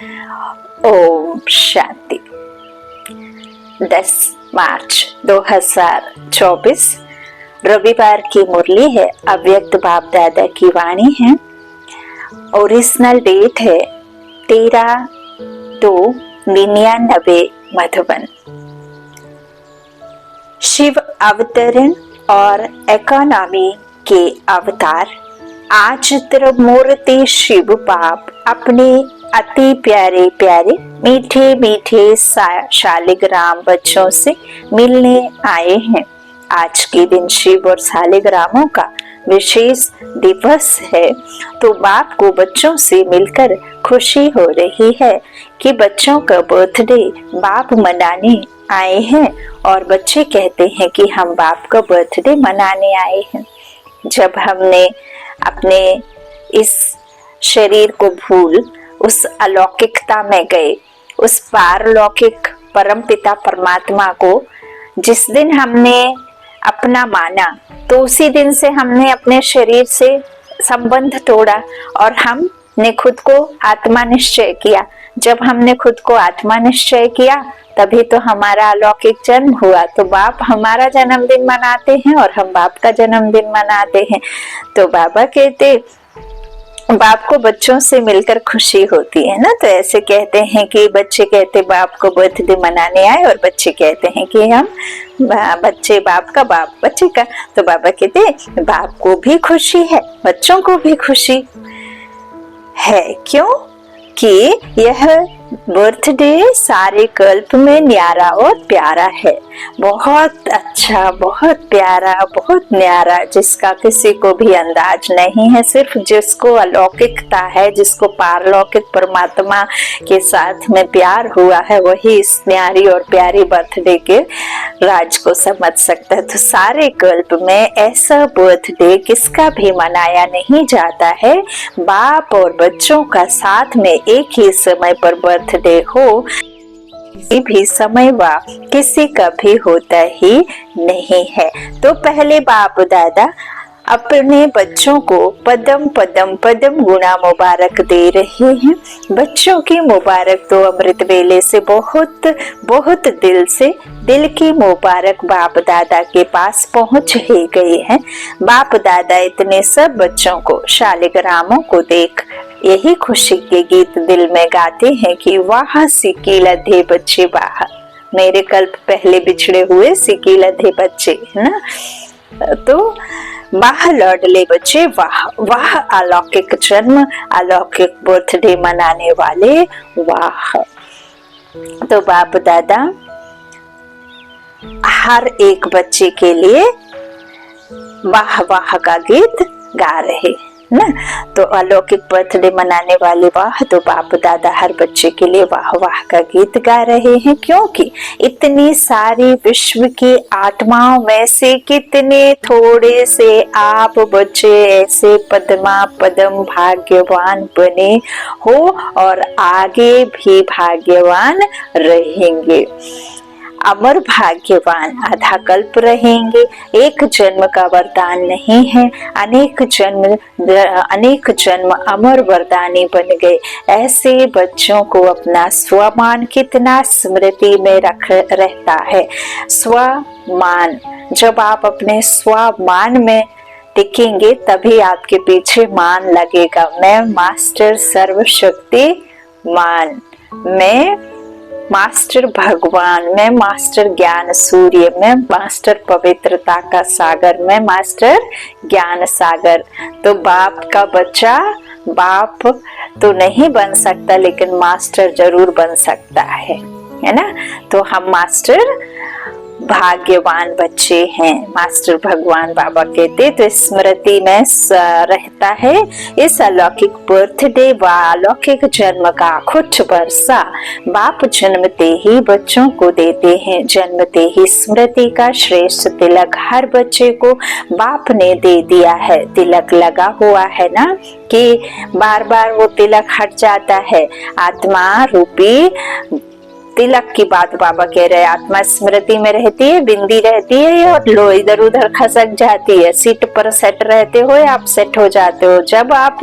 ओम शांति। 10 मार्च 2024 रविवार की मुरली है। अव्यक्त बाप दादा की वाणी है। ओरिजिनल डेट है 13/2/99 मधुबन। शिव अवतरण और इकोनॉमी के अवतार। आज त्रिमूर्ति शिव बाप अपने अति प्यारे प्यारे मीठे मीठे शालिग्राम बच्चों से मिलने आए हैं। आज के दिन शिव और शालिग्रामों का विशेष दिवस है, तो बाप को बच्चों से मिलकर खुशी हो रही है कि बच्चों का बर्थडे बाप मनाने आए हैं। और बच्चे कहते हैं कि हम बाप का बर्थडे मनाने आए हैं। जब हमने अपने इस शरीर को भूल उस अलौकिकता में गए, उस पारलौकिक परमपिता परमात्मा को जिस दिन हमने अपना माना, तो उसी दिन से हमने अपने शरीर से संबंध तोड़ा और हमने खुद को आत्मा निश्चय किया। जब हमने खुद को आत्मा निश्चय किया तभी तो हमारा अलौकिक जन्म हुआ। तो बाप हमारा जन्मदिन मनाते हैं और हम बाप का जन्मदिन मनाते हैं। तो बाबा कहते बाप को बच्चों से मिलकर खुशी होती है ना। तो ऐसे कहते हैं कि बच्चे कहते बाप को बर्थडे मनाने आए और बच्चे कहते हैं कि हम बच्चे बाप का, बाप बच्चे का। तो बाबा कहते बाप को भी खुशी है, बच्चों को भी खुशी है। क्यों कि यह बर्थडे सारे कल्प में न्यारा और प्यारा है। बहुत अच्छा, बहुत प्यारा, बहुत न्यारा, जिसका किसी को भी अंदाज नहीं है। सिर्फ जिसको अलौकिकता है, जिसको पारलौकिक परमात्मा के साथ में प्यार हुआ है, वही इस न्यारी और प्यारी बर्थडे के राज को समझ सकता है। तो सारे कल्प में ऐसा बर्थडे किसका भी मनाया नहीं जाता है। बाप और बच्चों का साथ में एक ही समय पर बर्थडे हो, किसी भी समय व किसी का भी होता ही नहीं है। तो पहले बाप दादा अपने बच्चों को पदम पदम पदम गुणा मुबारक दे रहे हैं। बच्चों की मुबारक तो अमृत वेले से बहुत बहुत दिल की मुबारक बाप दादा के पास पहुंच ही गई है। बाप दादा इतने सब बच्चों को, शालिग्रामों को देख यही खुशी के गीत दिल में गाते हैं कि वाह सिकी लधे बच्चे वाह, मेरे कल्प पहले बिछड़े हुए सिकी लधे बच्चे, है ना। तो वाह लौटले बच्चे वाह, वाह अलौकिक जन्म, अलौकिक बर्थडे मनाने वाले वाह। तो बाप दादा हर एक बच्चे के लिए वाह वाह का गीत गा रहे ना। तो अलौकिक बर्थडे मनाने वाले वाह, तो बाप दादा हर बच्चे के लिए वाह वाह का गीत गा रहे हैं। क्योंकि इतनी सारी विश्व की आत्माओं में से कितने थोड़े से आप बच्चे ऐसे पदमा पदम भाग्यवान बने हो और आगे भी भाग्यवान रहेंगे। अमर भाग्यवान आधा कल्प रहेंगे। एक जन्म का वरदान नहीं है, अनेक जन्म अमर वरदानी बन गए। ऐसे बच्चों को अपना स्वमान कितना स्मृति में रहता है। स्वमान, जब आप अपने स्वमान में टिकेंगे तभी आपके पीछे मान लगेगा। मैं मास्टर सर्वशक्तिमान, मैं मास्टर भगवान, मैं मास्टर ज्ञान सूर्य, मैं मास्टर पवित्रता का सागर, मैं मास्टर ज्ञान सागर। तो बाप का बच्चा बाप तो नहीं बन सकता, लेकिन मास्टर जरूर बन सकता है ना। तो हम मास्टर भाग्यवान बच्चे हैं, मास्टर भगवान बाबा कहते। तो स्मृति में रहता है इस अलौकिक बर्थडे व अलौकिक जन्म का कुछ वर्षा बाप जन्मते ही बच्चों को देते हैं। जन्मते ही स्मृति का श्रेष्ठ तिलक हर बच्चे को बाप ने दे दिया है। तिलक लगा हुआ है ना, कि बार बार वो तिलक हट जाता है। आत्मा रूपी तिलक की बात बाबा कह रहे हैं, आत्मा स्मृति में रहती है, बिंदी रहती है और लो इधर उधर खसक जाती है। सीट पर सेट रहते हो या आप सेट हो जाते हो। जब आप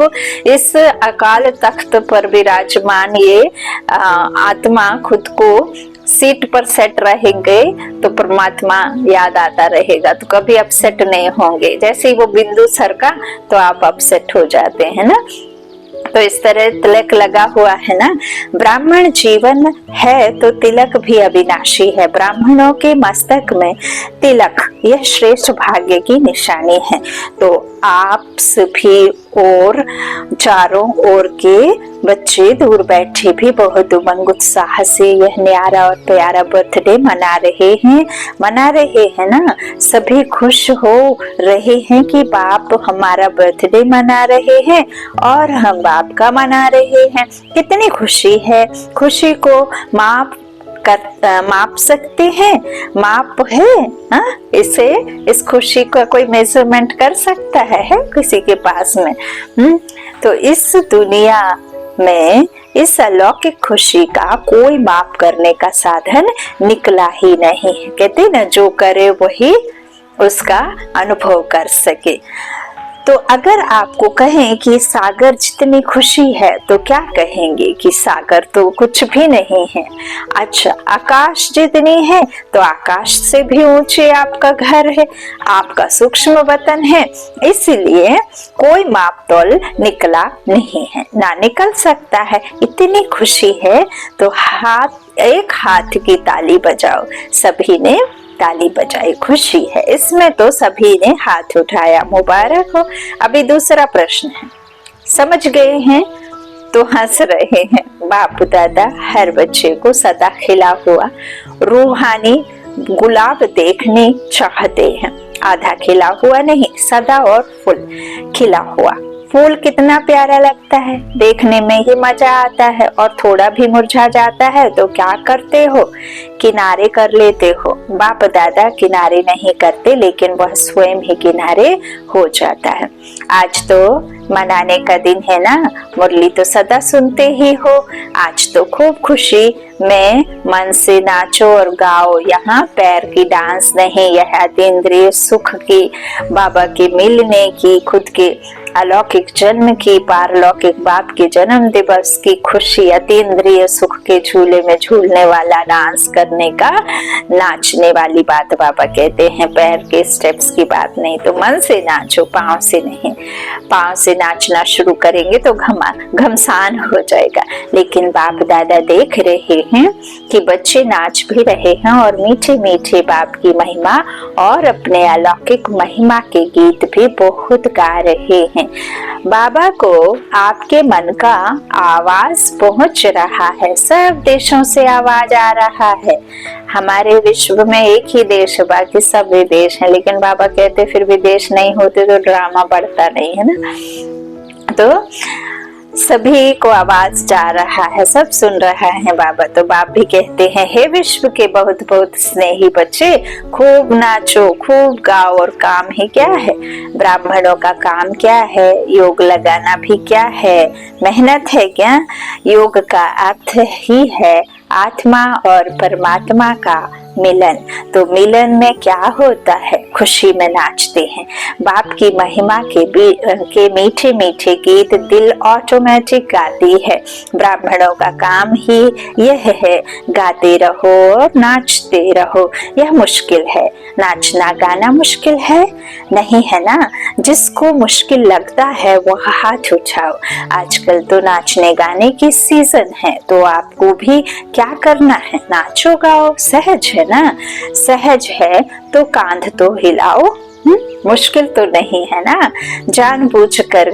इस अकाल तख्त पर विराजमान ये आत्मा खुद को सीट पर सेट रहेंगे तो परमात्मा याद आता रहेगा, तो कभी अपसेट नहीं होंगे। जैसे ही वो बिंदु सरका तो आप अपसेट हो जाते हैं ना। तो इस तरह तिलक लगा हुआ है ना। ब्राह्मण जीवन है तो तिलक भी अविनाशी है। ब्राह्मणों के मस्तक में तिलक यह श्रेष्ठ भाग्य की निशानी है। तो आप सभी और चारों ओर के बच्चे दूर बैठे भी बहुत उमंग उत्साह से यह न्यारा और प्यारा बर्थडे मना रहे हैं ना। सभी खुश हो रहे हैं कि बाप हमारा बर्थडे मना रहे हैं और हम बाप का मना रहे हैं। कितनी खुशी है। खुशी को माप सकते हैं, माप है हा? इस खुशी का कोई मेजरमेंट कर सकता है किसी के पास में? तो इस दुनिया में इस अलौकिक खुशी का कोई माप करने का साधन निकला ही नहीं। कहते ना, जो करे वही उसका अनुभव कर सके। तो अगर आपको कहें कि सागर जितनी खुशी है तो क्या कहेंगे कि सागर तो कुछ भी नहीं है। अच्छा, आकाश जितनी है तो आकाश से भी ऊंचे आपका घर है, आपका सूक्ष्म वतन है। इसलिए कोई मापतोल निकला नहीं है, ना निकल सकता है। इतनी खुशी है तो एक हाथ की ताली बजाओ। सभी ने ताली बजाई, खुशी है इसमें तो सभी ने हाथ उठाया, मुबारक हो। अभी दूसरा प्रश्न है, समझ गए हैं तो हंस रहे हैं। बाप दादा हर बच्चे को सदा खिला हुआ रूहानी गुलाब देखने चाहते हैं। आधा खिला हुआ नहीं, सदा और फुल खिला हुआ। फूल कितना प्यारा लगता है, देखने में ही मजा आता है। और थोड़ा भी मुरझा जाता है तो क्या करते हो? किनारे कर लेते हो। बाप दादा किनारे नहीं करते, लेकिन वह स्वयं ही किनारे हो जाता है। आज तो मनाने का दिन है ना, मुरली तो सदा सुनते ही हो। आज तो खूब खुशी में मन से नाचो और गाओ। यहाँ पैर की डांस नहीं, यह अतीन्द्रिय सुख की, बाबा के मिलने की, खुद के अलौकिक जन्म की, पारलौकिक बाप के जन्म दिवस की खुशी, अतीन्द्रिय सुख के झूले में झूलने वाला, डांस करने का, नाचने वाली बात बाबा कहते हैं। पैर के स्टेप्स की बात नहीं। तो मन से नाचो, पाँव से नहीं। पाँव से नाचना शुरू करेंगे तो घमसान हो जाएगा। लेकिन बाप दादा देख रहे हैं कि बच्चे नाच भी रहे हैं और मीठे मीठे बाप की महिमा और अपने अलौकिक महिमा के गीत भी बहुत गा रहे हैं। बाबा को आपके मन का आवाज पहुंच रहा है। सब देशों से आवाज आ रहा है। हमारे विश्व में एक ही देश है, बाकी सब विदेश है। लेकिन बाबा कहते फिर विदेश नहीं होते तो ड्रामा बढ़ता नहीं है ना। तो सभी को आवाज जा रहा है, सब सुन रहा है बाबा। तो बाप भी कहते हैं, हे विश्व के बहुत बहुत स्नेही बच्चे, खूब नाचो, खूब गाओ। और काम ही क्या है? ब्राह्मणों का काम क्या है? योग लगाना भी क्या है? मेहनत है क्या? योग का अर्थ ही है आत्मा और परमात्मा का मिलन। तो मिलन में क्या होता है? खुशी में नाचते हैं। बाप की महिमा के मीठे मीठे गीत दिल ऑटोमेटिक गाती है। ब्राह्मणों का काम ही यह है, गाते रहो और नाचते रहो। यह मुश्किल है? नाचना गाना मुश्किल है? नहीं है ना। जिसको मुश्किल लगता है वह हाथ उठाओ। आजकल तो नाचने गाने की सीजन है, तो आपको भी क्या करना है? नाचो गाओ। सहज है ना। सहज है तो कांध तो हिलाओ। मुश्किल तो नहीं है ना। जानबूझकर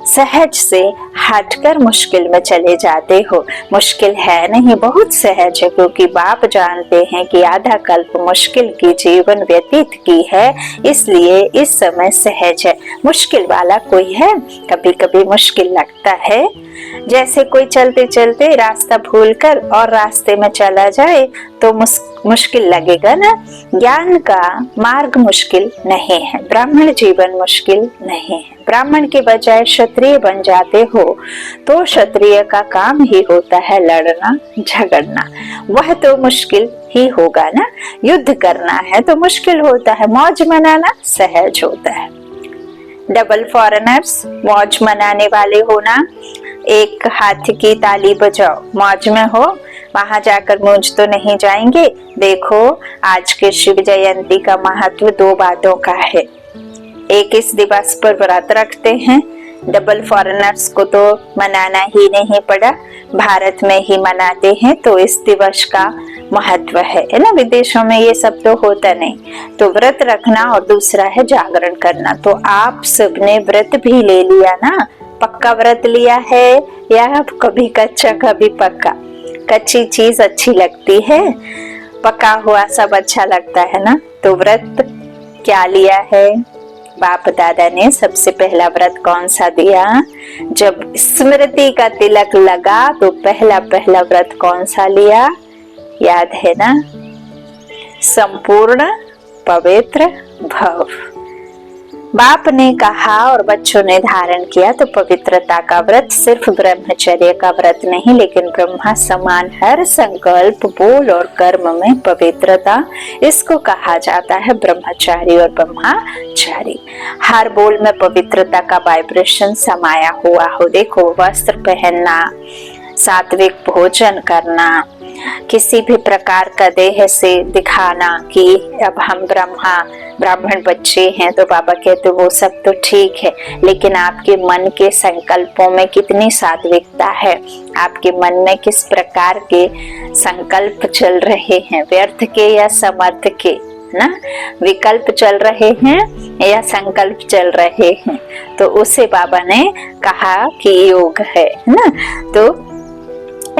सहज से हटकर मुश्किल में चले जाते हो। मुश्किल है नहीं, बहुत सहज है, क्योंकि बाप जानते हैं कि आधा कल्प मुश्किल की जीवन व्यतीत की है, इसलिए इस समय सहज है। मुश्किल वाला कोई है? कभी कभी मुश्किल लगता है। जैसे कोई चलते चलते रास्ता भूलकर और रास्ते में चला जाए तो मुश्किल लगेगा ना। ज्ञान का मार्ग मुश्किल नहीं है, ब्राह्मण जीवन मुश्किल नहीं है। ब्राह्मण के बजाय क्षत्रिय बन जाते हो तो क्षत्रिय का काम ही होता है लड़ना झगड़ना। वह तो मुश्किल ही होगा ना, युद्ध करना है तो मुश्किल होता है, मौज मनाना सहज होता है। डबल फॉरेनर्स, मौज मनाने वाले हो ना, एक हाथ की ताली बजाओ, मौज में हो, वहां जाकर मूंझ तो नहीं जाएंगे। देखो आज के शिव जयंती का महत्व 2 बातों का है। एक, इस दिवस पर व्रत रखते हैं। डबल फॉरेनर्स को तो मनाना ही नहीं पड़ा, भारत में ही मनाते हैं, तो इस दिवस का महत्व है ना। विदेशों में ये सब तो होता नहीं। तो व्रत रखना और दूसरा है जागरण करना। तो आप सबने व्रत भी ले लिया ना, पक्का व्रत लिया है या कभी कच्चा कभी पक्का? कच्ची चीज अच्छी लगती है, पका हुआ सब अच्छा लगता है ना। तो व्रत क्या लिया है? बाप दादा ने सबसे पहला व्रत कौन सा दिया? जब स्मृति का तिलक लगा तो पहला व्रत कौन सा लिया? याद है ना? संपूर्ण पवित्र भव। बाप ने कहा और बच्चों ने धारण किया। तो पवित्रता का व्रत सिर्फ ब्रह्मचर्य का व्रत नहीं, लेकिन ब्रह्मा समान हर संकल्प, बोल और कर्म में पवित्रता, इसको कहा जाता है ब्रह्मचारी और ब्रह्मचारी। हर बोल में पवित्रता का वाइब्रेशन समाया हुआ हो। देखो, वस्त्र पहनना, सात्विक भोजन करना, किसी भी प्रकार का देह से दिखाना कि अब हम ब्राह्मण बच्चे हैं, तो बाबा कहते वो सब तो ठीक है, लेकिन आपके मन के संकल्पों में कितनी सात्विकता है, आपके मन में किस प्रकार के संकल्प चल रहे हैं, व्यर्थ के या समर्थ के ना, विकल्प चल रहे हैं या संकल्प चल रहे हैं। तो उसे बाबा ने कहा कि योग है ना। तो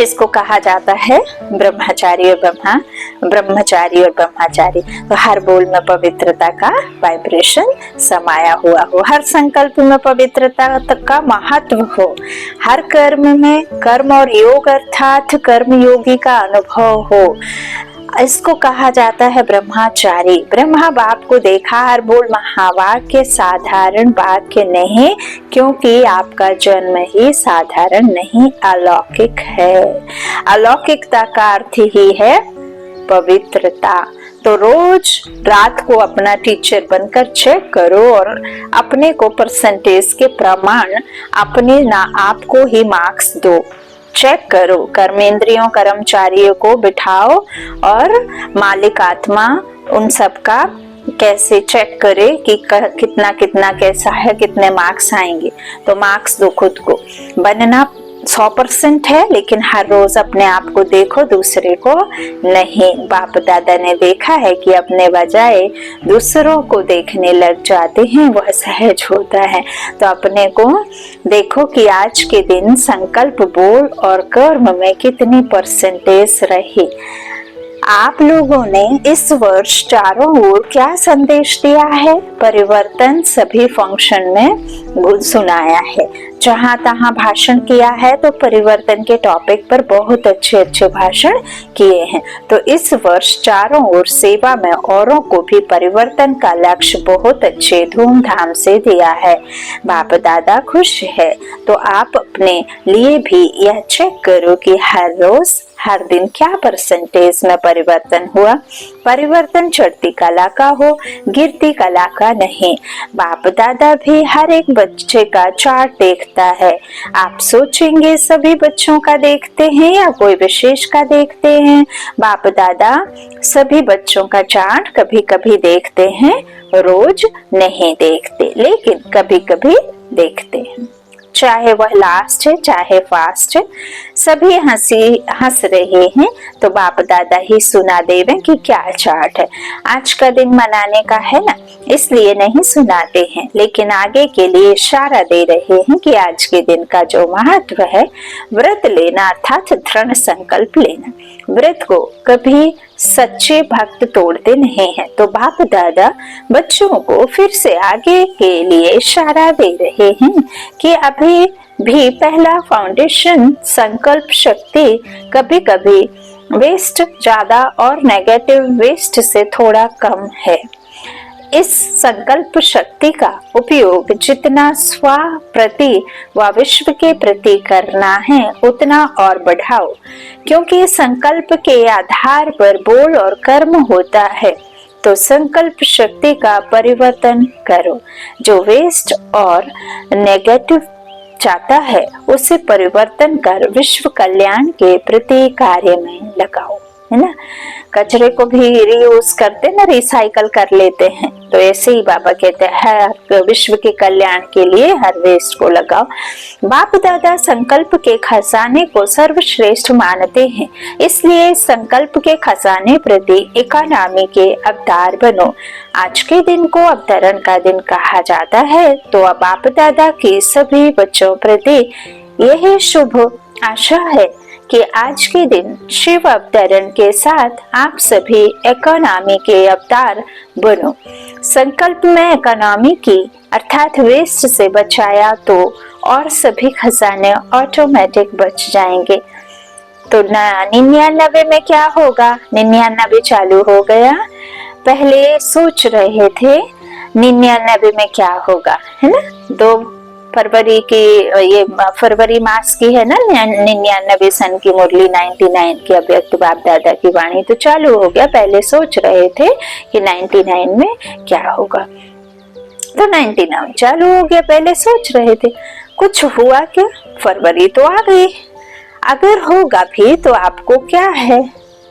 इसको कहा जाता है ब्रह्मचारी और ब्रह्मचारी। तो हर बोल में पवित्रता का वाइब्रेशन समाया हुआ हो, हर संकल्प में पवित्रता का महत्व हो, हर कर्म में कर्म और योग अर्थात कर्म योगी का अनुभव हो। इसको कहा जाता है ब्रह्मचारी। ब्रह्मा बाप को देखा, हर बोल महावाक्य साधारण वाक्य नहीं, क्योंकि आपका जन्म ही साधारण नहीं, अलौकिक है। अलौकिकता का अर्थ ही है पवित्रता। तो रोज रात को अपना टीचर बनकर चेक करो और अपने को परसेंटेज के प्रमाण अपने ना आप को ही मार्क्स दो। चेक करो, कर्मेंद्रियों कर्मचारियों को बिठाओ और मालिक आत्मा उन सब का कैसे चेक करे कि कितना कितना कैसा है, कितने मार्क्स आएंगे। तो मार्क्स दो खुद को। बनना 100% है, लेकिन हर रोज अपने आप को देखो, दूसरे को नहीं। बाप दादा ने देखा है कि अपने बजाय दूसरों को देखने लग जाते हैं, वह सहज होता है। तो अपने को देखो कि आज के दिन संकल्प, बोल और कर्म में कितनी परसेंटेज रही। आप लोगों ने इस वर्ष चारों ओर क्या संदेश दिया है? परिवर्तन सभी फंक्शन में सुनाया है, जहां तहां भाषण किया है, तो परिवर्तन के टॉपिक पर बहुत अच्छे अच्छे भाषण किए हैं। तो इस वर्ष चारों ओर सेवा में औरों को भी परिवर्तन का लक्ष्य बहुत अच्छे धूमधाम से दिया है। बाप दादा खुश है। तो आप अपने लिए भी यह चेक करो कि हर रोज हर दिन क्या परसेंटेज में परिवर्तन हुआ। परिवर्तन चढ़ती कला का हो, गिरती कला का नहीं। बाप दादा भी हर एक बच्चे का चार्ट देखता है। आप सोचेंगे सभी बच्चों का देखते हैं या कोई विशेष का देखते हैं? बाप दादा सभी बच्चों का चार्ट कभी कभी देखते हैं, रोज नहीं देखते, लेकिन कभी कभी देखते हैं। चाहे वह लास्ट है चाहे फास्ट है, सभी हंस रहे हैं, तो बाप दादा ही सुना देवे कि क्या चार्ट है। आज का दिन मनाने का है ना, इसलिए नहीं सुनाते हैं, लेकिन आगे के लिए इशारा दे रहे हैं कि आज के दिन का जो महत्व है, व्रत लेना अर्थात दृढ़ संकल्प लेना। व्रत को कभी सच्चे भक्त तोड़ते नहीं हैं। तो बाप दादा बच्चों को फिर से आगे के लिए इशारा दे रहे हैं कि अभी भी पहला फाउंडेशन संकल्प शक्ति कभी कभी वेस्ट ज्यादा और नेगेटिव वेस्ट से थोड़ा कम है। इस संकल्प शक्ति का उपयोग जितना स्व प्रति व विश्व के प्रति करना है उतना और बढ़ाओ, क्योंकि संकल्प के आधार पर बोल और कर्म होता है। तो संकल्प शक्ति का परिवर्तन करो, जो वेस्ट और नेगेटिव चाहता है उसे परिवर्तन कर विश्व कल्याण के प्रति कार्य में लगाओ, है ना। कचरे को भी रीयूज करते ना, रिसाइकल कर लेते हैं, तो ऐसे ही बाबा कहते हैं विश्व के कल्याण के लिए हर वेस्ट को लगाओ। बाप दादा संकल्प के खजाने को सर्वश्रेष्ठ मानते हैं, इसलिए संकल्प के खजाने प्रति इकोनॉमी के अवतार बनो। आज के दिन को अवतरण का दिन कहा जाता है, तो अब बाप दादा के सभी बच्चों प्रति यही शुभ आशा है कि आज के दिन शिव अवतरण के साथ आप सभी इकोनॉमी के अवतार बनो। संकल्प में इकोनॉमी की अर्थात वेस्ट से बचाया तो और सभी खजाने ऑटोमेटिक बच जाएंगे। तो 99 में क्या होगा, 99 चालू हो गया। पहले सोच रहे थे 99 में क्या होगा, है ना। 2 फरवरी की ये फरवरी मास की है ना 99 सन की मुरली 99 की अव्यक्त बाप दादा की वाणी, तो चालू हो गया। पहले सोच रहे थे कि 99 में क्या होगा, तो 99 चालू हो गया। पहले सोच रहे थे, कुछ हुआ क्या, फरवरी तो आ गई। अगर होगा भी तो आपको क्या है,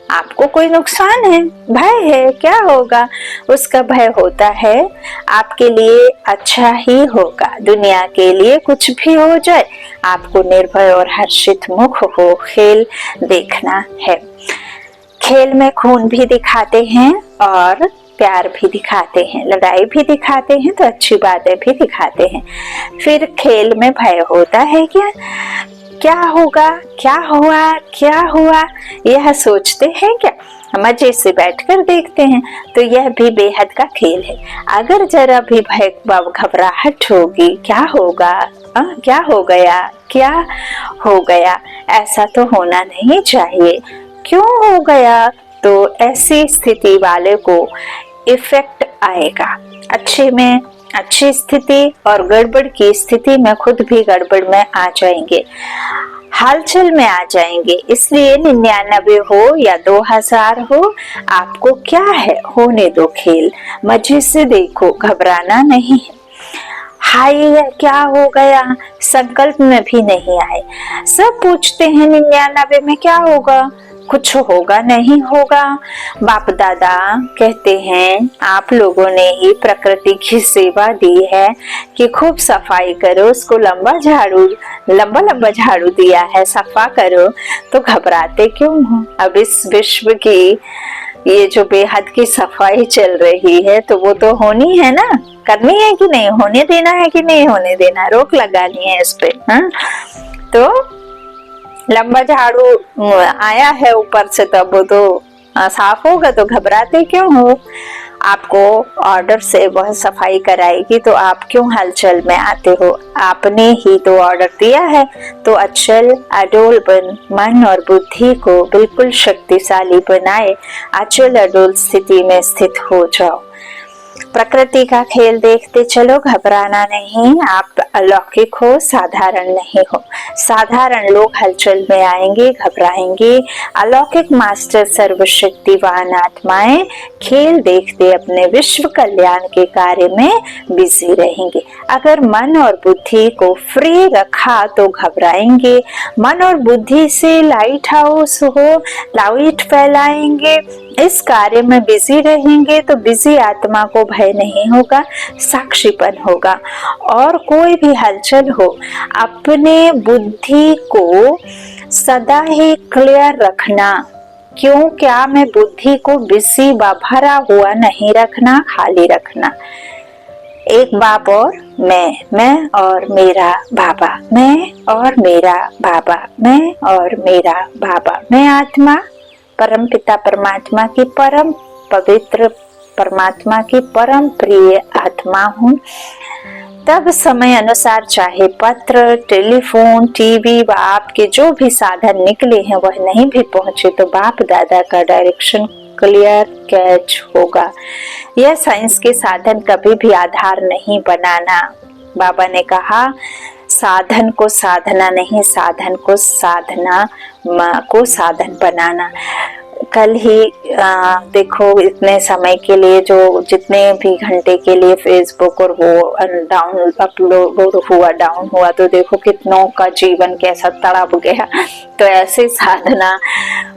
आपको कोई नुकसान है, भय है, क्या होगा, उसका भय होता है आपके लिए अच्छा ही होगा। दुनिया के लिए कुछ भी हो जाए, आपको निर्भय और हर्षित मुख हो खेल देखना है। खेल में खून भी दिखाते हैं और प्यार भी दिखाते हैं, लड़ाई भी दिखाते हैं, तो अच्छी बातें भी दिखाते हैं। फिर खेल में भय होता है क्या होगा, क्या हुआ, क्या हुआ, यह सोचते हैं क्या, मजे से बैठकर देखते हैं। तो यह भी बेहद का खेल है। अगर जरा भी भय घबराहट होगी, क्या होगा, क्या हो गया, क्या हो गया, ऐसा तो होना नहीं चाहिए, क्यों हो गया, तो ऐसी स्थिति वाले को इफेक्ट आएगा। अच्छे में अच्छी स्थिति और गड़बड़ की स्थिति में खुद भी गड़बड़ में आ जाएंगे, हालचाल में आ जाएंगे। इसलिए 99 हो या 2000 हो, आपको क्या है, होने दो खेल, मजे से देखो, घबराना नहीं है। हाय क्या हो गया, संकल्प में भी नहीं आए। सब पूछते हैं 99 में क्या होगा, कुछ होगा नहीं होगा। बाप दादा कहते हैं आप लोगों ने ही प्रकृति की सेवा दी है कि खूब सफाई करो, उसको लंबा लंबा झाड़ू दिया है, सफा करो, तो घबराते क्यों हो। अब इस विश्व की ये जो बेहद की सफाई चल रही है, तो वो तो होनी है ना, करनी है कि नहीं, होने देना है कि नहीं होने देना, रोक लगानी है इस पे। तो लंबा झाड़ू आया है ऊपर से, तब वो तो साफ होगा, तो घबराते क्यों हो। आपको ऑर्डर से वह सफाई कराएगी, तो आप क्यों हलचल में आते हो, आपने ही तो ऑर्डर दिया है। तो अचल अडोल बन मन और बुद्धि को बिल्कुल शक्तिशाली बनाए, अचल अडोल स्थिति में स्थित हो जाओ। प्रकृति का खेल देखते चलो, घबराना नहीं। आप अलौकिक हो, साधारण नहीं हो। साधारण लोग हलचल में आएंगे, घबराएंगे। अलौकिक मास्टर सर्वशक्तिवान आत्माएं खेल देखते अपने विश्व कल्याण के कार्य में बिजी रहेंगे। अगर मन और बुद्धि को फ्री रखा तो घबराएंगे। मन और बुद्धि से लाइट हाउस हो, लाइट फैलाएंगे, इस कार्य में बिजी रहेंगे, तो बिजी आत्मा को भय नहीं होगा, साक्षीपन होगा। और कोई भी हलचल हो, अपने बुद्धि को सदा ही क्लियर रखना। क्यों, क्या मैं बुद्धि को बिजी भरा हुआ नहीं रखना, खाली रखना। एक बाप और मैं और मेरा बाबा, मैं और मेरा बाबा, मैं और मेरा बाबा। मैं आत्मा परम पिता परमात्मा की परम पवित्र, परमात्मा की परम प्रिय आत्मा हूँ। तब समय अनुसार चाहे पत्र, टेलीफोन, टीवी व आपके जो भी साधन निकले हैं वह नहीं भी पहुंचे, तो बाप दादा का डायरेक्शन क्लियर कैच होगा। यह साइंस के साधन कभी भी आधार नहीं बनाना। बाबा ने कहा साधन को साधना नहीं, साधन को साधना को साधन बनाना। कल ही देखो इतने समय के लिए जो जितने भी घंटे के लिए फेसबुक और वो डाउन अपलोड हुआ, डाउन हुआ, तो देखो कितनों का जीवन कैसा तड़प गया। तो ऐसे साधना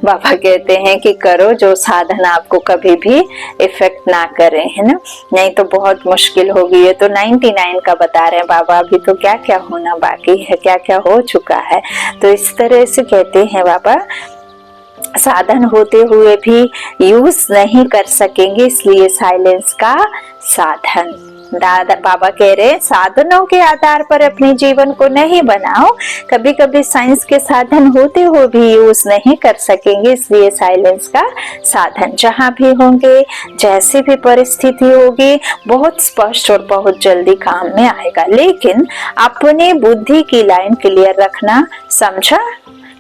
बाबा कहते हैं कि करो जो साधना आपको कभी भी इफेक्ट ना करे, है ना, नहीं तो बहुत मुश्किल होगी। ये तो 99 का बता रहे हैं बाबा, अभी तो क्या क्या होना बाकी है, क्या क्या हो चुका है। तो इस तरह से कहते हैं बाबा साधन होते हुए भी यूज नहीं कर सकेंगे, इसलिए साइलेंस का साधन। दादा बाबा कह रहे हैं साधनों के आधार पर अपने जीवन को नहीं बनाओ। कभी कभी साइंस के साधन होते हुए भी यूज नहीं कर सकेंगे, इसलिए साइलेंस का साधन। जहां भी होंगे, जैसी भी परिस्थिति होगी, बहुत स्पष्ट और बहुत जल्दी काम में आएगा। लेकिन अपने बुद्धि की लाइन क्लियर रखना, समझा।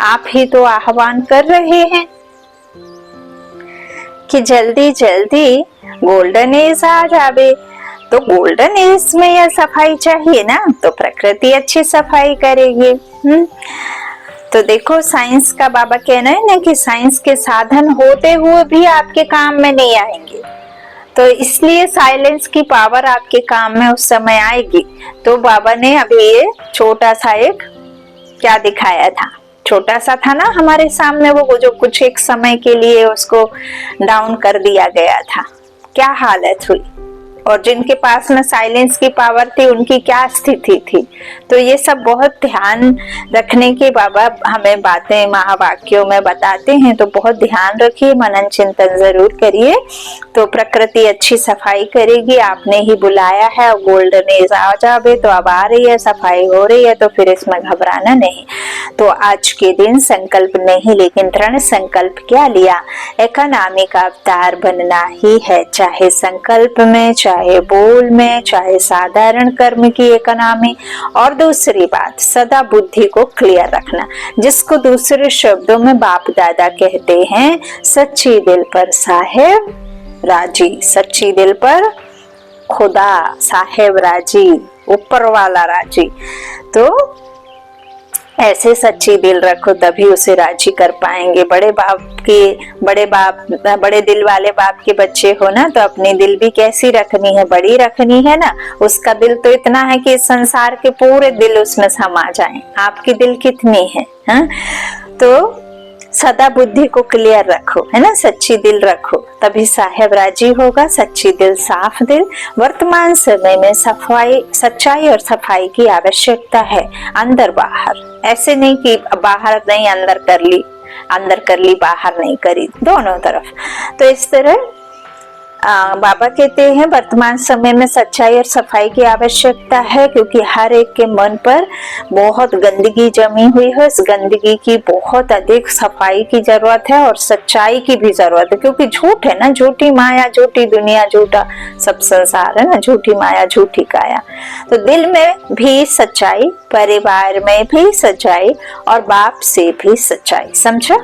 आप ही तो आह्वान कर रहे हैं कि जल्दी जल्दी गोल्डन एज आ जावे, तो गोल्डन एज में यह सफाई चाहिए ना, तो प्रकृति अच्छी सफाई करेगी। तो देखो साइंस का बाबा कहना है ना कि साइंस के साधन होते हुए भी आपके काम में नहीं आएंगे, तो इसलिए साइलेंस की पावर आपके काम में उस समय आएगी। तो बाबा ने अभी ये छोटा सा एक क्या दिखाया था, छोटा सा था ना हमारे सामने, वो जो कुछ एक समय के लिए उसको डाउन कर दिया गया था, क्या हालत हुई, और जिनके पास में साइलेंस की पावर थी उनकी क्या स्थिति थी। तो ये सब बहुत ध्यान रखने के बाबा हमें बातें महावाक्यों में बताते हैं, तो बहुत ध्यान रखिए, मनन चिंतन जरूर करिए, तो प्रकृति अच्छी सफाई करेगी। आपने ही बुलाया है, गोल्डन एज आ जावे, तो अब आ रही है, सफाई हो रही है, तो फिर इसमें घबराना नहीं। तो आज के दिन संकल्प नहीं लेकिन दृढ़ संकल्प क्या लिया, इकोनॉमी का अवतार बनना ही है, चाहे संकल्प में, चाहे बोल में, चाहे साधारण कर्म की इकोनॉमी। और दूसरी बात, सदा बुद्धि को क्लियर रखना, जिसको दूसरे शब्दों में बाप दादा कहते हैं सच्ची दिल पर साहेब राजी, सच्ची दिल पर खुदा साहेब राजी, ऊपर वाला राजी। तो ऐसे सच्ची दिल रखो, तभी उसे राजी कर पाएंगे। बड़े दिल वाले बाप के बच्चे हो ना, तो अपनी दिल भी कैसी रखनी है, बड़ी रखनी है ना। उसका दिल तो इतना है कि इस संसार के पूरे दिल उसमें समा जाएं। आपकी दिल कितनी है, हाँ? तो सदा बुद्धि को क्लियर रखो, है ना, सच्ची दिल रखो, तभी साहेब राजी होगा। सच्ची दिल, साफ दिल। वर्तमान समय में सच्चाई और सफाई की आवश्यकता है, अंदर बाहर। ऐसे नहीं कि बाहर नहीं अंदर कर ली बाहर नहीं करी, दोनों तरफ। तो इस तरह बाबा कहते हैं वर्तमान समय में सच्चाई और सफाई की आवश्यकता है, क्योंकि हर एक के मन पर बहुत गंदगी जमी हुई है। इस गंदगी की बहुत अधिक सफाई की जरूरत है और सच्चाई की भी जरूरत है, क्योंकि झूठ है ना, झूठी माया, झूठी दुनिया, झूठा सब संसार है ना, झूठी माया झूठी काया। तो दिल में भी सच्चाई, परिवार में भी सच्चाई और बाप से भी सच्चाई, समझा।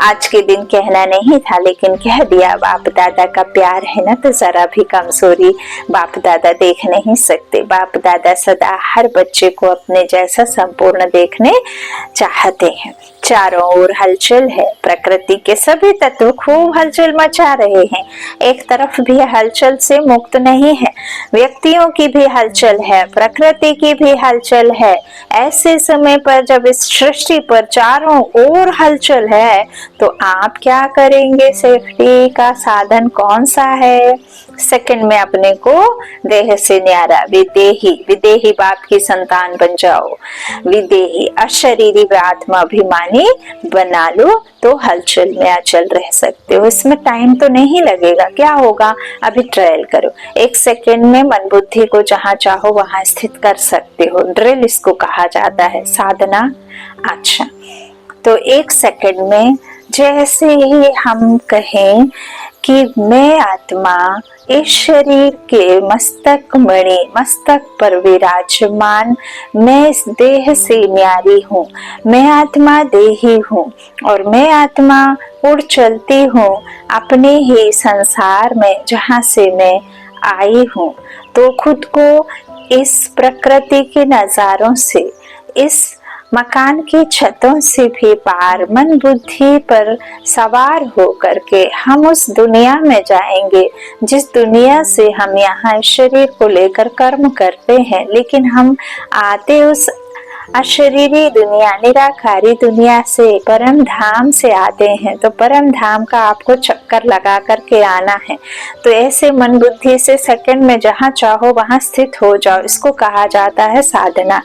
आज के दिन कहना नहीं था लेकिन कह दिया, बाप दादा का प्यार है ना, तो जरा भी कमजोरी बाप दादा देख नहीं सकते। बाप दादा सदा हर बच्चे को अपने जैसा संपूर्ण देखने चाहते हैं। चारों ओर हलचल है, प्रकृति के सभी तत्व खूब हलचल मचा रहे हैं। एक तरफ भी हलचल से मुक्त नहीं है, व्यक्तियों की भी हलचल है, प्रकृति की भी हलचल है। ऐसे समय पर जब इस सृष्टि पर चारों ओर हलचल है, तो आप क्या करेंगे? सेफ्टी का साधन कौन सा है? सेकंड में अपने को देह से न्यारा, विदेही बाप की संतान बन जाओ, विदेही अशरीरी व आत्मा अभिमानी बना लो, तो हलचल में अचल रह सकते हो। इसमें टाइम तो नहीं लगेगा, क्या होगा, अभी ट्रायल करो। 1 सेकंड में मन बुद्धि को जहां चाहो वहां स्थित कर सकते हो। ड्रिल इसको कहा जाता है, साधना। अच्छा, तो 1 सेकंड में जैसे ही हम कहें कि मैं आत्मा इस शरीर के मस्तक मणि, मस्तक पर विराजमान, मैं इस देह से न्यारी हूँ, मैं आत्मा देही हूँ और मैं आत्मा उड़ चलती हूँ अपने ही संसार में जहाँ से मैं आई हूँ। तो खुद को इस प्रकृति के नजारों से, इस मकान की छतों से भी पार मन बुद्धि पर सवार हो करके हम उस दुनिया में जाएंगे जिस दुनिया से हम यहाँ शरीर को लेकर कर्म करते हैं, लेकिन हम आते उस अशरीरी दुनिया, निराकारी दुनिया से, परम धाम से आते हैं। तो परम धाम का आपको चक्कर लगा करके आना है। तो ऐसे मन बुद्धि से सेकंड में जहाँ चाहो वहां स्थित हो जाओ, इसको कहा जाता है साधना।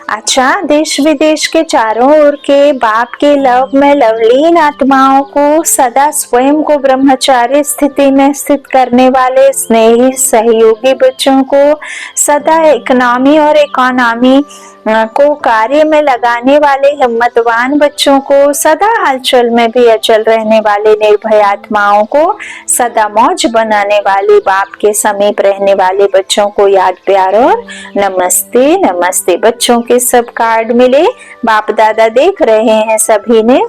अच्छा, देश विदेश के चारों ओर के बाप के लव में लवलीन आत्माओं को सदा स्वयं को ब्रह्मचारी स्थिति में स्थित करने वाले स्नेही सहयोगी बच्चों को, सदा इकोनॉमी और इकोनॉमी को कार्य में लगाने वाले हिम्मतवान बच्चों को, सदा हलचल में भी अचल रहने वाले निर्भय आत्माओं को, सदा मौज बनाने वाले बाप के समीप रहने वाले बच्चों को याद प्यार और नमस्ते नमस्ते। बच्चों के सब कार्ड मिले, बाप दादा देख रहे हैं, सभी ने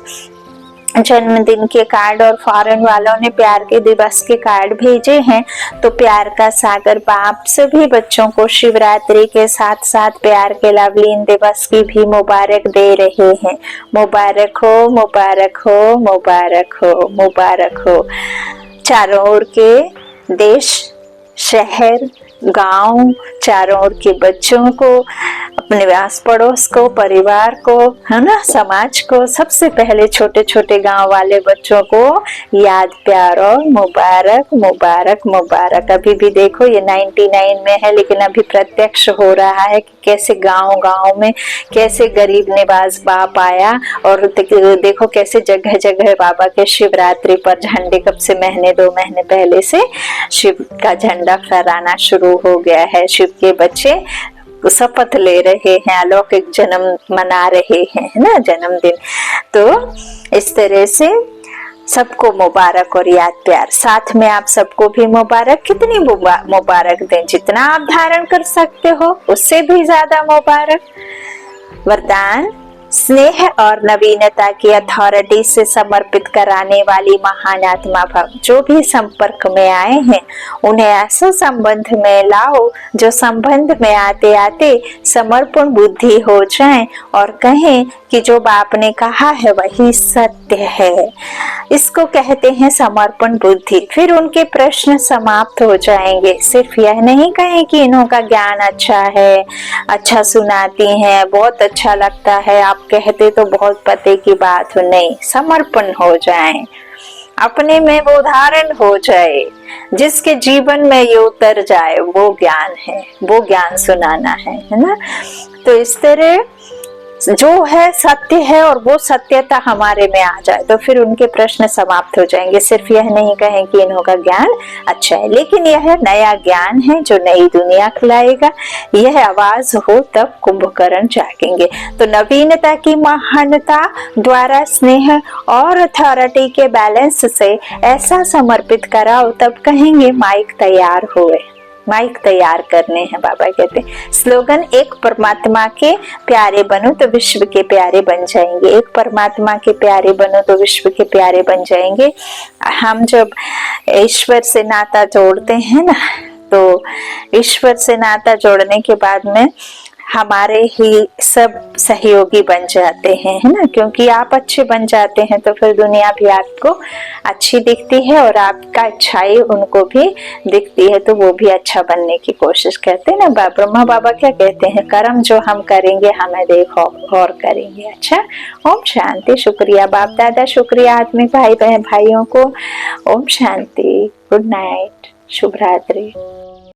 जन्मदिन के कार्ड और फॉरेन वालों ने प्यार के दिवस के कार्ड भेजे हैं। तो प्यार का सागर बाप सभी बच्चों को शिवरात्रि के साथ साथ प्यार के लवलीन दिवस की भी मुबारक दे रहे हैं। मुबारक हो, मुबारक हो, मुबारक हो, मुबारक हो। चारों ओर के देश, शहर, गांव, चारों ओर के बच्चों को, अपने आस पड़ोस को, परिवार को, है ना, समाज को, सबसे पहले छोटे छोटे गांव वाले बच्चों को याद प्यार और मुबारक मुबारक मुबारक। अभी भी देखो ये 99 में है, लेकिन अभी प्रत्यक्ष हो रहा है कि कैसे गांव गांव में कैसे गरीब निवाज बाप आया। और देखो कैसे जगह जगह बाबा के शिवरात्रि पर झंडे कब से महीने 2 महीने पहले से शिव का झंडा फहराना शुरू हो गया है। शिव के बच्चे शपथ ले रहे हैं, अलौकिक जन्म मना रहे हैं, है ना, जन्मदिन। तो इस तरह से सबको मुबारक और याद प्यार। साथ में आप सबको भी मुबारक। कितनी मुबारक दें? जितना आप धारण कर सकते हो उससे भी ज्यादा मुबारक। वरदान, स्नेह और नवीनता की अथॉरिटी से समर्पित कराने वाली महान आत्मा भव। जो भी संपर्क में आए हैं उन्हें ऐसा संबंध में लाओ जो संबंध में आते आते समर्पण बुद्धि हो जाए और कहें कि जो बाप ने कहा है वही सत्य है। इसको कहते हैं समर्पण बुद्धि। फिर उनके प्रश्न समाप्त हो जाएंगे। सिर्फ यह नहीं कहें कि इन्हों का ज्ञान अच्छा है, अच्छा सुनाती हैं, बहुत अच्छा लगता है, आप कहते तो बहुत पते की बात हो, नहीं, समर्पण हो जाए, अपने में वो धारण हो जाए, जिसके जीवन में ये उतर जाए, वो ज्ञान है, वो ज्ञान सुनाना है ना। तो इस तरह जो है सत्य है और वो सत्यता हमारे में आ जाए तो फिर उनके प्रश्न समाप्त हो जाएंगे। सिर्फ यह नहीं कहें कि इन्हों का ज्ञान अच्छा है, लेकिन यह नया ज्ञान है जो नई दुनिया खिलाएगा। यह आवाज हो तब कुंभकर्ण जागेंगे। तो नवीनता की महानता द्वारा स्नेह और अथॉरिटी के बैलेंस से ऐसा समर्पित कराओ, तब कहेंगे माइक तैयार हुए। माइक तैयार करने हैं, बाबा कहते हैं। स्लोगन, एक परमात्मा के प्यारे बनो तो विश्व के प्यारे बन जाएंगे। एक परमात्मा के प्यारे बनो तो विश्व के प्यारे बन जाएंगे। हम जब ईश्वर से नाता जोड़ते हैं ना, तो ईश्वर से नाता जोड़ने के बाद में हमारे ही सब सहयोगी बन जाते हैं, है ना, क्योंकि आप अच्छे बन जाते हैं तो फिर दुनिया भी आपको अच्छी दिखती है और आपका अच्छाई उनको भी दिखती है, तो वो भी अच्छा बनने की कोशिश करते हैं ना। ब्रह्मा बाबा क्या कहते हैं, कर्म जो हम करेंगे हमें देखो और करेंगे। अच्छा, ओम शांति। शुक्रिया बाप दादा, शुक्रिया आत्मिक भाई बहन भाइयों को। ओम शांति, गुड नाइट, शुभ रात्रि।